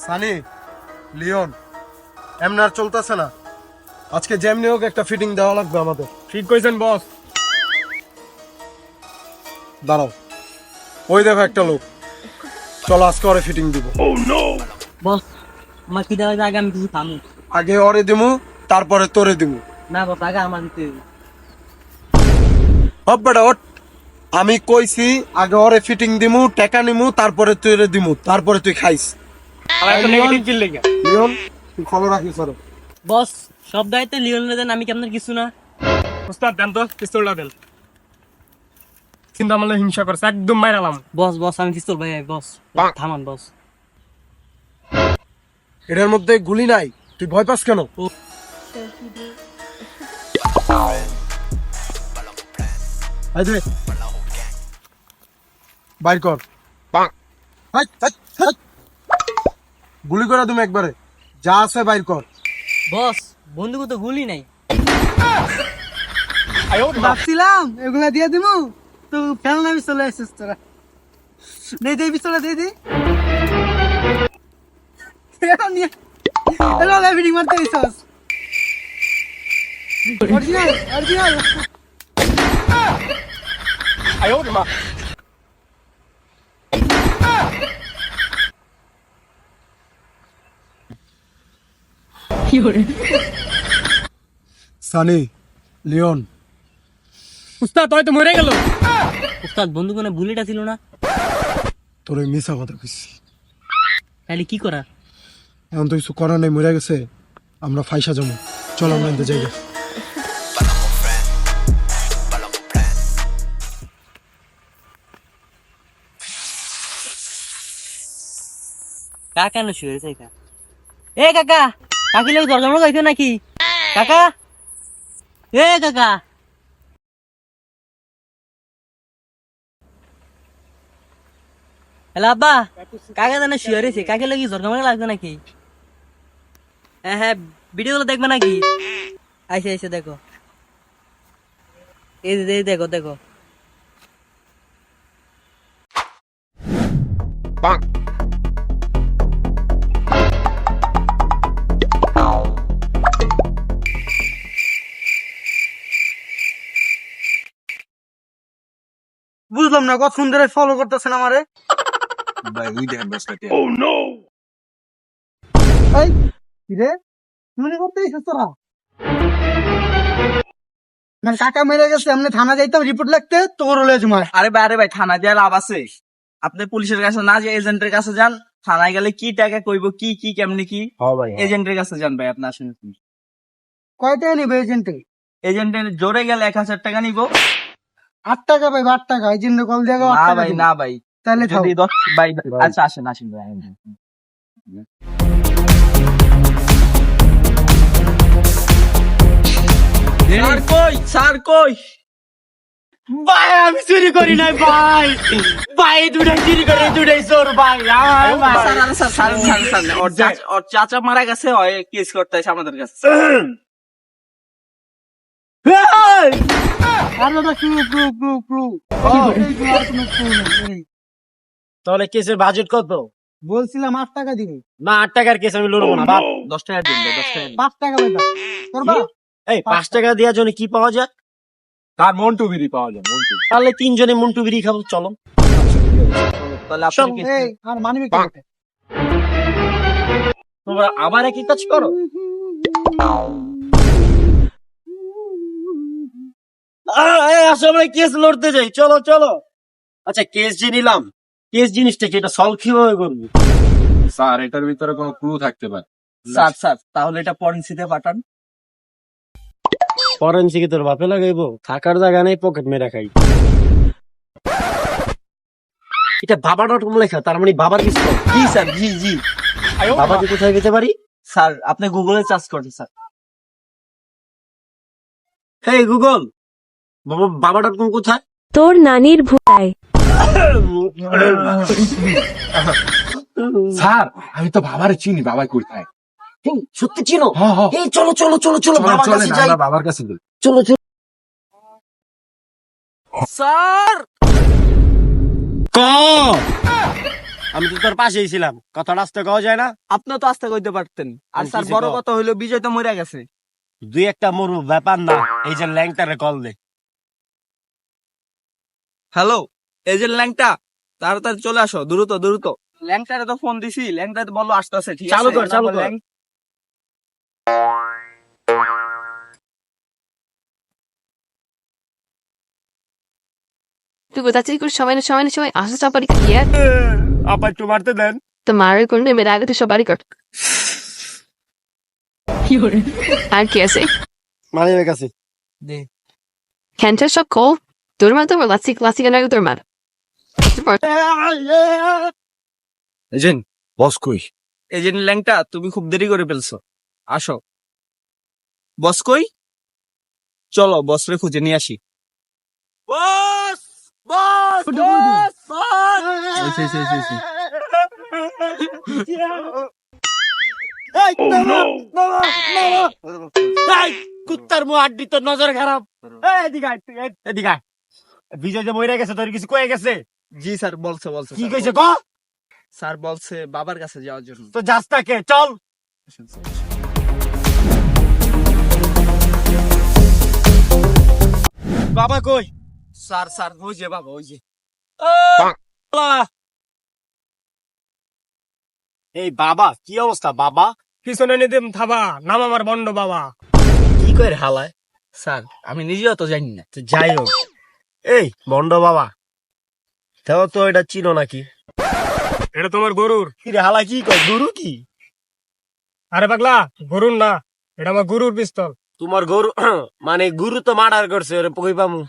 Sunny, Leone, এমনি আর চলতেছে না। আজকে যেমনি হোক একটা ফিটিং দেওয়া লাগবে আমাদের। ঠিক কইছেন বস। দাঁড়াও, ওই দেখো একটা লোক। চলো আজকে ওরে ফিটিং দিব। বস আমার কি দেওয়া আগে আমি কিছু খামু আগে ওরে দিমু, তারপরে তোরে দিমু। না বস আগে আমার দিতে হবে। হপ বেটা ওঠ। আমি কইছি আগে ওরে ফিটিং দিমু, টাকা নিমু, তারপরে তোরে দিমু, তারপরে তুই খাইস। আর একটা নেগেটিভ কিল লেগে লিওন, তুই ফলো রাখিস ওরে। বস সব দায়িত্ব লিওনে দেন, আমি কি আপনার কিছু না? উস্তাদ দেন তো পিস্তলটা দেন। চিন্তা মারলে হিংসা করছে একদম মাইরালাম। বস বস আমি পিস্তল ভাই বস থামান বস। এটার মধ্যে গুলি নাই, তুই ভয় পাস কেন? এই দে, বাইর কর। হাই, হাই, হাই। গুলি করে তুমি একবারে, যা আছে বাইর কর। বস বন্দুক তো গুলি নাই। ভাবছিলাম এগুলা দিয়ে দিমু তো ফেলনা পিস্তল আসছিস তোরা। নেই দে পিস্তলটা দিয়ে দি। এলো লাইভিং মারতে দিছস। Original original. আয়ো মা। সানি, লিওন, উস্তাদ হয়তো মরে গেল। উস্তাদ বন্দুক না বুলেটটা ছিল না, তোর ওই মিশা কথা কইছি। তাহলে কি করা? এখন তো কিছু করার নেই, মরে গেছে। আমরা ফাইসা জমু, চল আমরা এনতে যাই। কাকা কেন শুয়ে কা? এ কাকা, কাকি লোক দরজা মনে গাইছো নাকি? কাকা, এ কাকা। হ্যালো আব্বা, কাকা জানে শুয়ে রয়েছে, কাকে লাগি দরজা মনে লাগবে নাকি? হ্যাঁ হ্যাঁ, ভিডিওগুলো দেখবে নাকি? আইসে আইসে দেখো, এই দেখো দেখো। বুঝলাম না কত সুন্দর ফলো করতেছেন আমারে। এই কি রে মনে করতে এসেছ তোরা? মানে কাকা মেরে গেছে, আমরা থানা যাইতাম রিপোর্ট লিখতে, তোর হলে জমা। আরে ভাই থানা দিয়ে লাভ আছে? আপনি পুলিশের কাছে না যে এজেন্টের কাছে যান। থানায় গেলে কি টাকা কইব, কি কি কেমনি কি এজেন্টের কাছে যান ভাই। আপনি আসেন, কয় টাকা নিবে এজেন্টে? এজেন্টের জোরে গেলে 1000 টাকা নিব। 8 টাকা ভাই, 8 টাকা এজেন্ট কল দিয়ে 8 না টাকা ভাই দিবো। না ভাই, তাহলে থাও। যদি 10 ভাই আচ্ছা আসেন আসেন ভাই। স্যার কই, স্যার কই? ভাই আমি চুরি করি নাই ভাই। ভাই দুটাই চুরি করে, দুটাই চোর ভাই। ওর চাচা মারা গেছে, কেস করতে আসে আমাদের কাছে। আর দাদা ক্লু তাহলে কেসের বাজেট কত? বলছিলাম 8 টাকা দিবি। না 8 টাকার কেস আমি লড়বো না বাপ। 10 টাকা দিন, 10 টাকা দিন। 5 টাকা ভাই তোর বা এই 5 টাকা দেওয়ার জন্য কি পাওয়া যায়? তার মন্টু বিড়ি পাওয়া যায়, মন্টু। তাহলে 3 জনে মুন্টু বিড়ি খাবো, চলো। তাহলে আপনার কেস এই আর মানবি কি? তোমরা আবার একই কাজ করো। আসলে আমরা কেস লড়তে যাই, চলো চলো। আচ্ছা কেস যে নিলাম, কেস জিনিসটা কি, এটা সলভ কিভাবে করবি? স্যার এটার ভিতরে কোনো ক্লু থাকতে পারে। স্যার তাহলে এটা ফরেনসিকে পাঠান। ফরেনসিকে তোর বাপে লাগাইবো? থাকার জায়গা নেই, পকেট মেরে খাই। এটা বাবা .com লেখা, তার মানে বাবার কিছু। জি স্যার, জি জি। বাবাকে কোথায় পেতে পারি? স্যার আপনি গুগলে সার্চ করেন স্যার। হেই গুগল, বাবা .com কোথায়? তোর নানির ভুলায়। স্যার আমি তো বাবারে চিনি, বাবা কোথায়? হেই, সত্যি চিনো? হ্যাঁ, হ্যাঁ। এই চলো চলো চলো চলো বাবার কাছে যাই। আমরা বাবার কাছে যাই। চলো চলো। স্যার ক আমি তো তোর পাশেই ছিলাম, কথাটা আসতে কওয়া যায় না? আপনিও তো আস্তে কইতে পারতেন। আর আমি স্যার কিছু বড় কও। কথা হইলো বিজয় তো মরে গেছে। দুই একটা মরু ব্যাপার না, এই যে ল্যাংটারে কল দে। হ্যালো, এজেন্ট ল্যাংটা, তাড়াতাড়ি চলে আসো, দ্রুত দ্রুত। ল্যাংটারে তো ফোন দিছি, ল্যাংটা বললো আসতেছে। ঠিক আছে, চালু কর, চালু কর। Du dachte, ich সময় আসো সবারই দিয়ে আপা একটু মারতে দেন। তোমার কোন মেয়ের আগে তো সবারই কর আর কি আছে মানে গেছে ক্যান্টার সব কল তোর মা তো লাসি ক্লাসিক না তোর মা এজেন্ট, বস কই? এজেন্ট ল্যাংটা, তুমি খুব দেরি করে ফেলছো, আসো। বস কই? চলো বসরে খুঁজে নিয়ে আসি। বস বস বস বস এই মামা মামা মামা এই কুত্তার মুখ আড্ডি, তোর নজর খারাপ। এই এদিকে আয়, তুই এদিকে আয়। বিজয় যে মরে গেছে, তোর কিছু কয়ে গেছে? জি স্যার, বলছে বলছে কি স্যার, কইছে ক? স্যার বলছে বাবার কাছে যাওয়ার জন্য। তো যাস তাকে, চল। বাবা কই? স্যার স্যার ওই যে বাবা, ওই যে। এই বাবা, কি অবস্থা বাবা? পিছনে নিদিম থাবা, নাম আমার বন্ড বাবা। কি করে হালায়? স্যার আমি নিজেও তো জানি না। তো যাই হোক, এই বন্ড বাবা, তাও তো এটা চিনো নাকি? এটা তোমার গরুর। কি রে হালা, কি কয় গুরু কি? আরে পাগলা, গরুর না, এটা আমার গরুর পিস্তল। তোমার গরু মানে গুরু তো মার্ডার করছে, ওরে কই পামু?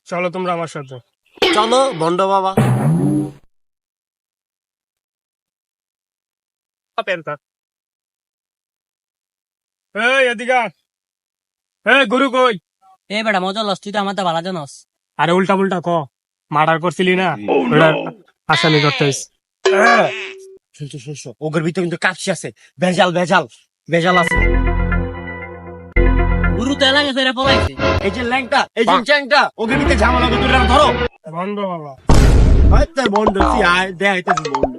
চলো তোমরা আমার সাথে। চলো বন্ড বাবা। এই এদিকে আয়। এই গরু কই? এ বেটা মজা লস, তুই তো আমার তো ভালো জানস। আরে উল্টা পুল্টা ক, মার্ডার করছিলি না, ওটার আসামি করতেছ। শুনছো শুনছো, ওগের ভিতরে কিন্তু কাপসি আছে, ভেজাল ভেজাল ভেজাল আছে। গুরু তো এলাকা ছেড়ে পলাইছে। এই যে ল্যাংটা, এই যে চ্যাংটা, ওগের ভিতরে ঝামেলা হবে, তুই ধরো। বন্ড বাবা। হয় তোর বন্ড, তুই আয় দেখাইতেছি বন্ড।